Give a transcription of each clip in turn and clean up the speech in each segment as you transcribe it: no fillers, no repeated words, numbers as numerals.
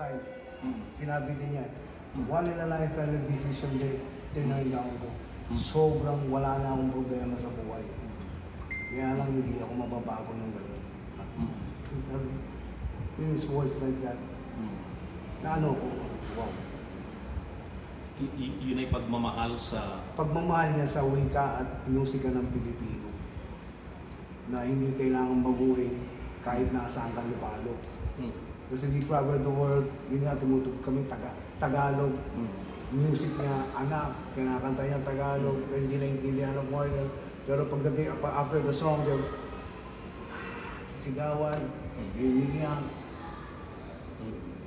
time. Sinabi din niya, one in a lifetime decision day, tinurn down ko. Sobrang wala na akong problema sa buhay. Kaya lang hindi ako mababago ng gano'n. His words like that. Na ano ko, wow. Yun ay pagmamahal sa... Pagmamahal niya sa wika at musika ng Pilipino. Na hindi kailangan baguhin kahit nasaan kang lupalo. Kasi we travel the world, yun nga tumutug kami Tagalog. Music niya, anak, kinakanta niya Tagalog, hindi na intindihan ng choir. Pero pagdating, after the song, sisigawan, hinihingihan.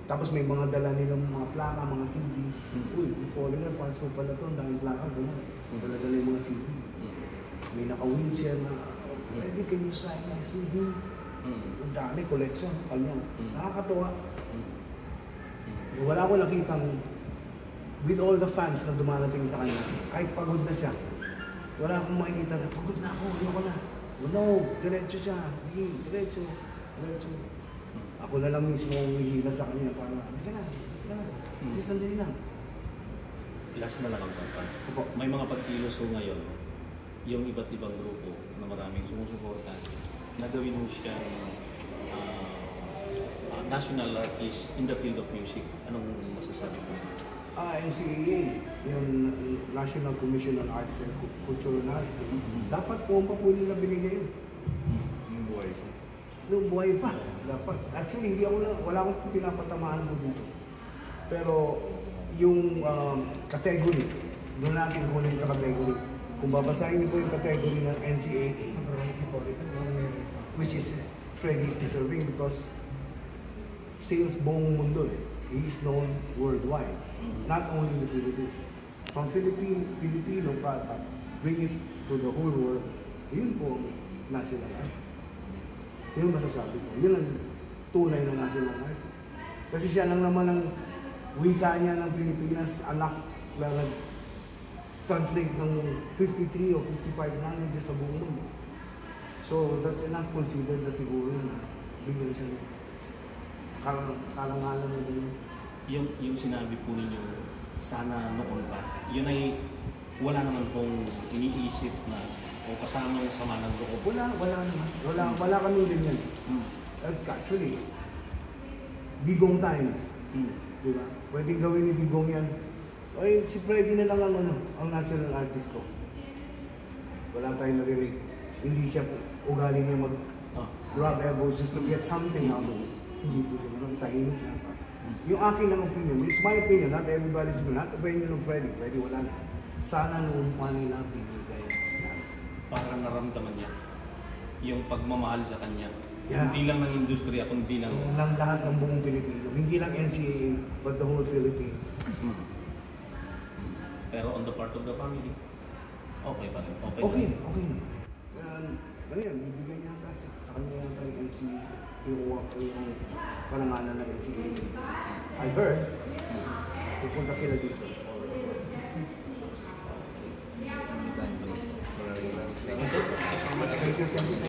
Tapos may mga dala nilang mga plaka, mga CD. Uy, foreigner, fans mo pala ito, dahil plaka, gano'n. Dala-dala yung mga CD. May naka-wheelchair na, ready, can you sign my CD? Ang dami, collection, kanya. Nakakatuwa. Wala ko nakitang, with all the fans na dumarating sa kanya, kahit pagod na siya, wala akong makikita na, pagod na ako, ayoko na. No, diretso siya. Sige, diretso. Ako na lang mismo ang humihila sa kanya para, hindi ka na. Hindi sandali lang. Last na lang ang pagpapal. May mga pagkilos ngayon, yung iba't ibang grupo na maraming sumusuporta, nagawin mo siya national artist in the field of music. Anong masasabi mo? NCAA, yung National Commission on Arts and Cultural Arts. Dapat po nila binigay yun. Yung buhay siya. Nung buhay pa, dapat. Actually, wala akong pinapatamaan mo dito. Pero yung category, doon natin kunin sa category. Kung babasahin niyo po yung category ng NCAA, which is Freddie is deserving because sales buong mundo eh. He is known worldwide, not only in the Philippines. From Filipino product, bring it to the whole world. Yun po national artist. Yun masasabi ko. Yun ang tunay na national artist. Kasi siya lang naman ang wika niya ng Pilipinas, anak na nag-translate ng 53 o 55 languages sa buong mundo. So that's enough considered na siguro na bigyan siya ng karangalan na din. Yung sinabi po ninyo, sana noon pa, yun ay wala naman pong iniisip na o kasama ng sama ng loob. Wala naman. Wala kami ganyan. Actually, Digong times. Diba? Pwedeng gawin ni Digong yan. Ay, si Freddy na lang ang national artist ko. Wala tayong narinig. Hindi siya ugali niya mag-grab elbows just to get something out of it. Hindi po siya naman tahimik na. Yung akin lang opinion, it's my opinion, not everybody's opinion, not opinion of Freddy. Freddy wala na. Sana noong panila binigay. Parang naramdaman niya yung pagmamahal sa kanya. Yeah. Hindi lang ng industriya, kundi lang lahat ng buong Pilipino. Hindi lang NCAA, but the whole Philippines. Pero on the part of the family, okay pa rin. Okay. Ngayon, bibigyan niya ata sa kanya yata yung NCAA, yung panangalan ng NCAA. I heard, pupunta sila dito. Thank you so much. Thank you.